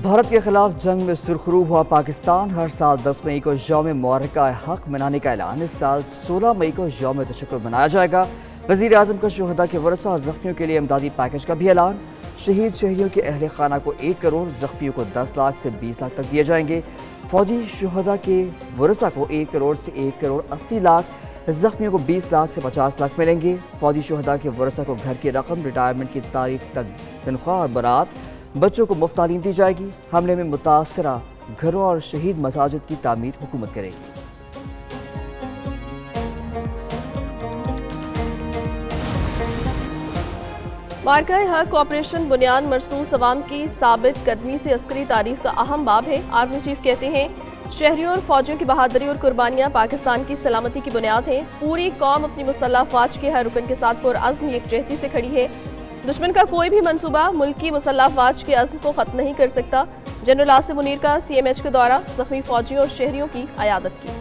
भारत के खिलाफ जंग में सुरखरू हुआ पाकिस्तान। हर साल 10 मई को यौम मुबारका हक मनाने का ऐलान। इस साल 16 मई को यौम तशक्कुर मनाया जाएगा। वज़ीर आज़म का शुहदा के वरसा और ज़ख्मियों के लिए इमदादी पैकेज का भी ऐलान। शहीद शहरियों के अहले खाना को 1 करोड़, ज़ख्मियों को 10 लाख से 20 लाख तक दिए जाएंगे। फौजी शुहदा के वरसा को 1 करोड़ से 1 करोड़ 80 लाख, ज़ख्मियों को 20 लाख से 50 लाख मिलेंगे। फौजी शुहदा के वरसा को घर की रकम, रिटायरमेंट की तारीख तक तनख्वाह और बरात, बच्चों को मुफ्त तालीम दी जाएगी। हमले में मुतासरा घरों और शहीद मसाजिद की तामीर हुकूमत करेगी। मार्का हक ऑपरेशन बुनियाद मरसूस अवाम की साबित कदमी से अस्करी तारीख का अहम बाब है। आर्मी चीफ कहते हैं, शहरियों और फौजियों की बहादुरी और कुर्बानियां पाकिस्तान की सलामती की बुनियाद हैं। पूरी कौम अपनी मुसल्लह अफवाज के हर रुकन के साथ पुरअज़्म यकजहती से खड़ी है। दुश्मन का कोई भी मंसूबा मुल्क की मुसल्लह अफवाज के अज़्म को ख़त्म नहीं कर सकता। जनरल आसिम मुनीर का CMH के दौरा, ज़ख्मी फौजियों और शहरियों की अयादत की।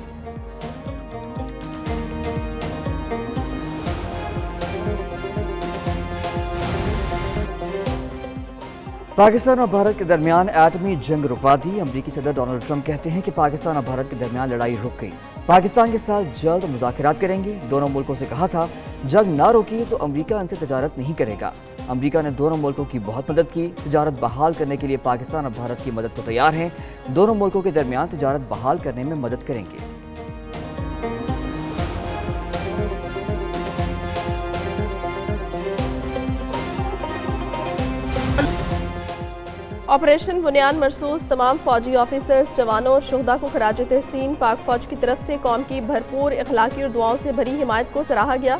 पाकिस्तान और भारत के दरमियान एटमी जंग रुकवा दी। अमरीकी सदर डोनाल्ड ट्रंप कहते हैं कि पाकिस्तान और भारत के दरमियान लड़ाई रुक गई। पाकिस्तान के साथ जल्द मुज़ाकरात करेंगे। दोनों मुल्कों से कहा था, जंग ना रोकी तो अमरीका इनसे तजारत नहीं करेगा। अमरीका ने दोनों मुल्कों की बहुत मदद की। तजारत बहाल करने के लिए पाकिस्तान और भारत की मदद को तैयार हैं। दोनों मुल्कों के दरमियान तजारत बहाल करने में मदद करेंगे। ऑपरेशन बुनियाद मरसूस तमाम फौजी ऑफिसर्स, जवानों और शुहदा को खराज तहसीन। पाक फौज की तरफ से कौम की भरपूर इखलाकी और दुआओं से भरी हिमायत को सराहा गया।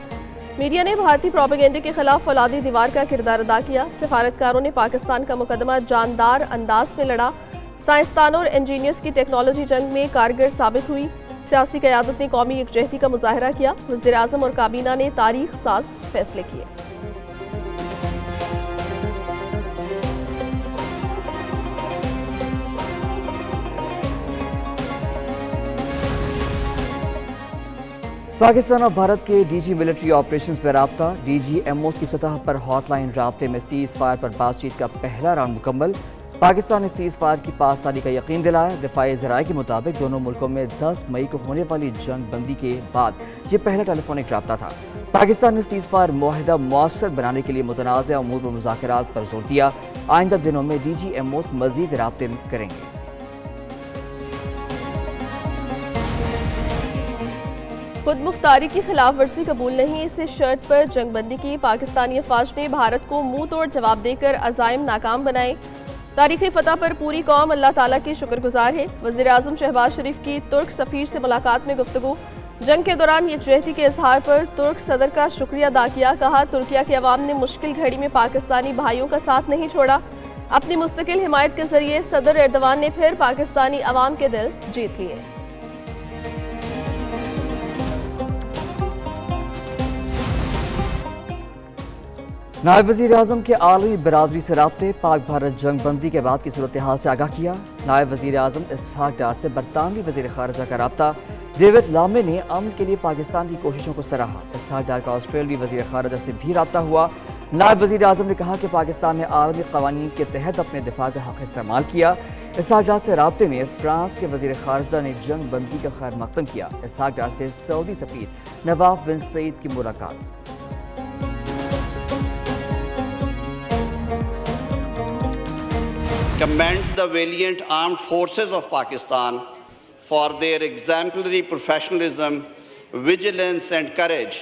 मीडिया ने भारतीय प्रोपेगेंडे के खिलाफ फौलादी दीवार का किरदार अदा किया। सिफारतकारों ने पाकिस्तान का मुकदमा जानदार अंदाज में लड़ा। साइंसदानों और इंजीनियर्स की टेक्नोलॉजी जंग में कारगर साबित हुई। सियासी क़यादत ने कौमी यकजहती का मुजाहरा किया। वज़ीर आज़म और काबीना ने तारीख साज फैसले किए। पाकिस्तान और भारत के DG मिलिट्री ऑपरेशंस पर राब्ता। DG-MOs की सतह पर हॉटलाइन राब्ते में सीज़ फायर पर बातचीत का पहला राउंड मुकम्मल। पाकिस्तान ने सीज़ फायर की पासदारी का यकीन दिलाया। दिफाई ज़राए के मुताबिक दोनों मुल्कों में 10 मई को होने वाली जंग बंदी के बाद ये पहला टेलीफोनिक राब्ता था। पाकिस्तान ने सीज़ फायर मुआहिदा मौसर बनाने के लिए मुतनाज़ा अमूर पर मुज़ाकरात पर जोर दिया। आइंदा दिनों में DG-MOs मज़ीद राब्ते करेंगे। खुद मुख्तारी की खिलाफ वर्जी कबूल नहीं, इसे शर्त पर जंगबंदी की। पाकिस्तानी अफवाज ने भारत को मुंह तोड़ जवाब देकर अज़ाइम नाकाम बनाए। तारीखी फतह पर पूरी कौम अल्लाह ताला की शुक्रगुजार है। वज़ीर आज़म शहबाज शरीफ की तुर्क सफ़ीर से मुलाकात में गुफ्तगू। जंग के दौरान यकजहती के इजहार पर तुर्क सदर का शुक्रिया अदा किया। कहा, तुर्किया के अवाम ने मुश्किल घड़ी में पाकिस्तानी भाइयों का साथ नहीं छोड़ा। अपनी मुस्तकिल हिमायत के जरिए सदर एर्दवान ने फिर पाकिस्तानी अवाम के दिल जीत लिए। नायब वज़ीर आज़म के आलमी बरादरी से राब्ते। पाक भारत जंग बंदी के बाद की सूरत हाल से आगाह किया। नायब वज़ीर आज़म इसहाक डार से बरतानवी वज़ीर ख़ारिजा का राब्ता। डेविड लामे ने अमन के लिए पाकिस्तान की कोशिशों को सराहा। इसहाक डार का ऑस्ट्रेलियाई वज़ीर ख़ारिजा से भी राब्ता हुआ। नायब वज़ीर आज़म ने कहा कि पाकिस्तान ने आलमी क़वानीन के तहत अपने दिफा का हक़ इस्तेमाल किया। इसहाक डार से राब्ते में फ्रांस के वज़ीर ख़ारिजा ने जंग बंदी का खैर मक़दम किया। इसहाक डार से सऊदी सफ़ीर नवाफ बिन सईद की मुलाकात। Commends the valiant armed forces of Pakistan for their exemplary professionalism, vigilance and courage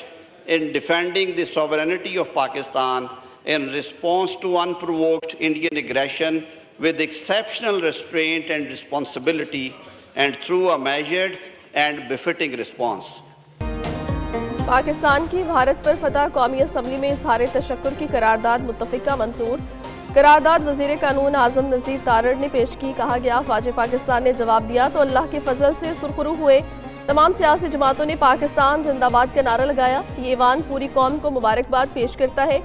in defending the sovereignty of Pakistan in response to unprovoked Indian aggression with exceptional restraint and responsibility and through a measured and befitting response. Pakistan की भारत पर फतह कौमी assembly में इजहार तशक्कुर की करारदाद मुत्तफ़िका मंजूर। करारदाद वज़ीर कानून आज़म नज़ीर तारड़ ने पेश की। कहा गया, फ़ौज पाकिस्तान ने जवाब दिया तो अल्लाह के फजल से सुरखरू हुए। तमाम सियासी जमातों ने पाकिस्तान जिंदाबाद का नारा लगाया। ये ईवान पूरी कौम को मुबारकबाद पेश करता है।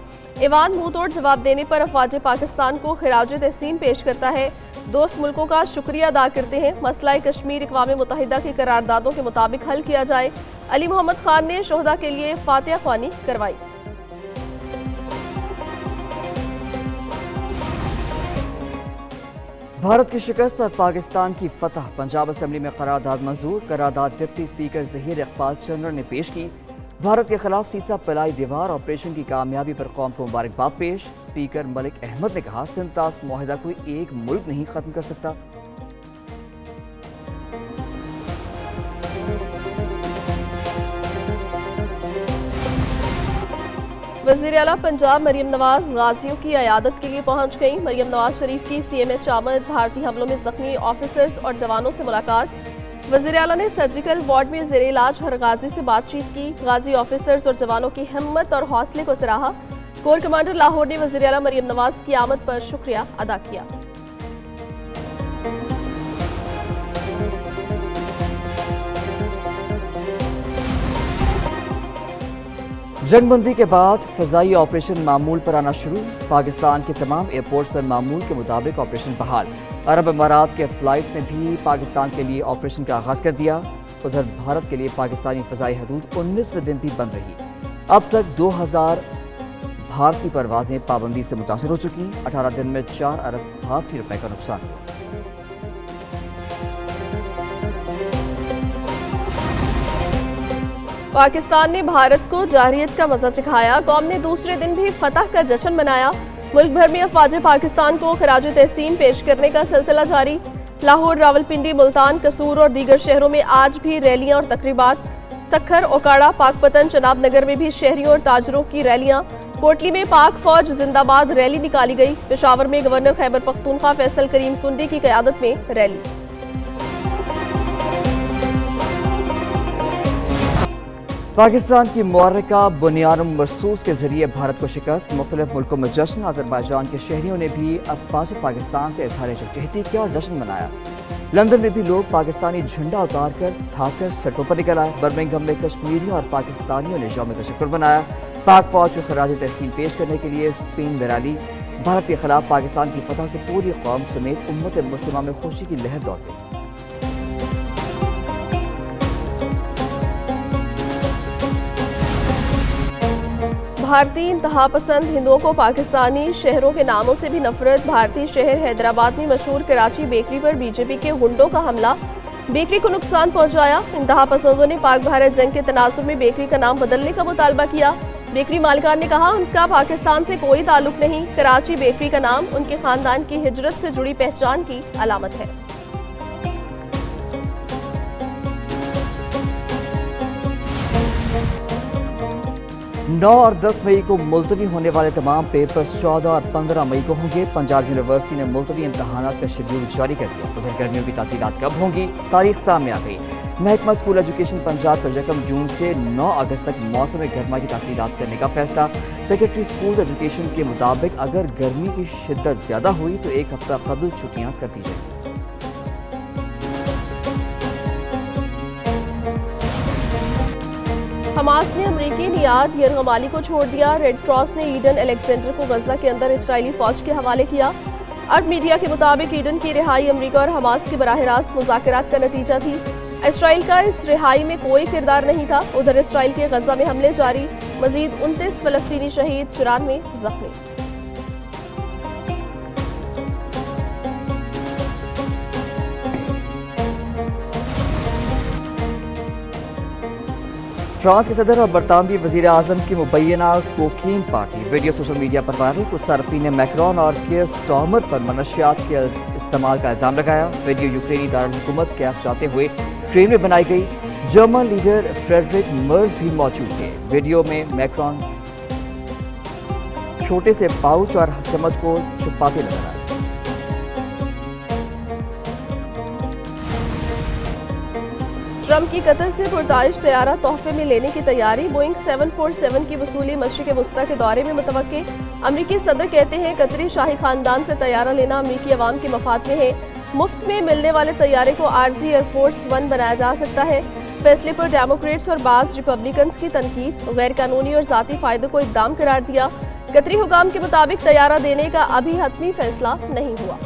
ईवान मुंह तोड़ जवाब देने पर अफवाज पाकिस्तान को खिराज तहसीन पेश करता है। दोस्त मुल्कों का शुक्रिया अदा करते हैं। मसला कश्मीर अक़वाम मुत्तहिदा की करारदादों के मुताबिक हल किया जाए। अली मोहम्मद खान ने शोहदा के लिए फातिहा ख्वानी करवाई। भारत की शिकस्त और पाकिस्तान की फतह। पंजाब असेंबली में करारदाद मंजूर। करारदाद डिप्टी स्पीकर ज़हीर इकबाल चंद्र ने पेश की। भारत के खिलाफ सीसा पिलाई दीवार ऑपरेशन की कामयाबी पर कौम को मुबारकबाद पेश। स्पीकर मलिक अहमद ने कहा, सिंतास मुआहिदा कोई एक मुल्क नहीं खत्म कर सकता। वज़ीर आला पंजाब मरियम नवाज गाजियों की अयादत के लिए पहुंच गई। मरियम नवाज शरीफ की CMH आमद, भारतीय हमलों में जख्मी ऑफिसर्स और जवानों से मुलाकात। वज़ीर आला ने सर्जिकल वार्ड में ज़ेरे इलाज हर गाजी से बातचीत की। गाजी ऑफिसर्स और जवानों की हिम्मत और हौसले को सराहा। कोर कमांडर लाहौर ने वज़ीर आला मरियम नवाज की आमद पर शुक्रिया अदा किया। जंगबंदी के बाद फ़ज़ाई ऑपरेशन मामूल पर आना शुरू। पाकिस्तान के तमाम एयरपोर्ट्स पर मामूल के मुताबिक ऑपरेशन बहाल। अरब अमारात के फ़्लाइट्स ने भी पाकिस्तान के लिए ऑपरेशन का आगाज़ कर दिया। उधर भारत के लिए पाकिस्तानी फ़ज़ाई हदूद 19वें दिन भी बंद रही। अब तक 2000 भारतीय परवाजें पाबंदी से मुतासर हो चुकी। 18 दिन में 4 अरब भारतीय रुपए का नुकसान हुआ। पाकिस्तान ने भारत को जारहियत का मजा चखाया। कौम ने दूसरे दिन भी फतह का जश्न मनाया। मुल्क भर में अफवाज पाकिस्तान को खराज तहसीन पेश करने का सिलसिला जारी। लाहौर, रावलपिंडी, मुल्तान, कसूर और दीगर शहरों में आज भी रैलियां और तकरीबात। सक्खर, ओकाड़ा, पाकपतन, चनाब नगर में भी शहरियों और ताजरों की रैलियां। कोटली में पाक फौज जिंदाबाद रैली निकाली गई। पेशावर में गवर्नर खैबर पख्तूनख्वा फैसल करीम कुंडी की क़यादत में रैली। पाकिस्तान की मुआर्रिका बुनियानुम मरसूस के जरिए भारत को शिकस्त। मुख्तलिफ मुल्कों में जश्न। अजरबैजान के शहरियों ने भी अफवाज पाकिस्तान से इजहार यकजहती किया और जश्न मनाया। लंदन में भी लोग पाकिस्तानी झंडा उतार कर ठाकर सड़कों पर निकल आए। बर्मिंघम में कश्मीरियों और पाकिस्तानियों ने यौम तशक्कुर बनाया। पाक फौज को खराज तहसीन पेश करने के लिए स्पेन में रैली। भारत के खिलाफ पाकिस्तान की फतह से पूरी कौम समेत उम्मत मुस्लिमा में खुशी की लहर दौड़ गई। भारतीय इंतहा पसंद हिंदुओं को पाकिस्तानी शहरों के नामों से भी नफरत। भारतीय शहर हैदराबाद में मशहूर कराची बेकरी पर बीजेपी के गुंडों का हमला। बेकरी को नुकसान पहुंचाया। इंतहा पसंदों ने पाक भारत जंग के तनाजुर में बेकरी का नाम बदलने का मुतालबा किया। बेकरी मालिकान ने कहा, उनका पाकिस्तान से कोई ताल्लुक नहीं। कराची बेकरी का नाम उनके खानदान की हिजरत से जुड़ी पहचान की अलामत है। नौ और 10 मई को मुलतवी होने वाले तमाम पेपर्स 14 और 15 मई को होंगे। पंजाब यूनिवर्सिटी ने मुलतवी इम्तहानात का शेड्यूल जारी कर दिया। उधर गर्मियों की तातीलात कब होंगी, तारीख सामने आ गई। महकमा स्कूल एजुकेशन पंजाब का 1 जून से 9 अगस्त तक मौसम गर्मा की तातीलात करने का फैसला। सेक्रेटरी स्कूल एजुकेशन के मुताबिक अगर गर्मी की शिद्दत ज़्यादा हुई तो 1 हफ्ता कबल छुट्टियाँ कर दी जाएंगी। हमास ने अमरीकी नियाद यरगमाली को छोड़ दिया। रेड क्रॉस ने ईडन अलेक्जेंडर को गजा के अंदर इसराइली फौज के हवाले किया। अरब मीडिया के मुताबिक ईडन की रिहाई अमरीका और हमास के बराह रास्त मुज़ाकरात का नतीजा थी। इसराइल का इस रिहाई में कोई किरदार नहीं था। उधर इसराइल के गजा में हमले जारी। मजीद 29 फलस्तीनी शहीद, 94 जख्मी। फ्रांस के सदर और बरतानवी वज़ीर आज़म की मुबैना cocaine party video social media पर वायरल। कुछ सार्फिन ने मैक्रोन और केयर स्टार्मर पर मनशियात के इस्तेमाल का इल्ज़ाम लगाया। वीडियो यूक्रेनी दारुल-हुकूमत कैफ जाते हुए ट्रेन में बनाई गई। जर्मन लीडर फ्रेडरिक मर्ज भी मौजूद थे। वीडियो में मैक्रोन छोटे से पाउच और चम्मच को छुपाते नजर आए। ट्रंप की कतर से पुरताइश तैयारा तोहफे में लेने की तैयारी। बोइंग 747 की वसूली मशरिक़ वस्ता के दौरे में मुतवक्के। अमरीकी सदर कहते हैं कतरी शाही खानदान से तैयारा लेना अमरीकी अवाम के मफाद में है। मुफ्त में मिलने वाले तैयारे को आर्जी एयरफोर्स 1 बनाया जा सकता है। फैसले पर डेमोक्रेट्स और बाज़ रिपब्लिकन्स की तनकीद। गैर कानूनी और ज़ाती फ़ायदे को इक़दाम करार दिया। कतरी हुकाम के मुताबिक तैयारा देने का अभी हतमी फैसला नहीं हुआ।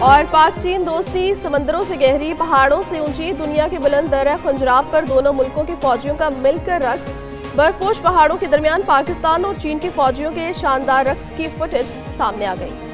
اور پاک چین دوستی سمندروں سے گہری، پہاڑوں سے اونچی، دنیا کے بلند درہ خنجراب پر دونوں ملکوں کے فوجیوں کا مل کر رقص، برف پوش پہاڑوں کے درمیان پاکستان اور چین کے فوجیوں کے شاندار رقص کی فوٹیج سامنے آ گئی۔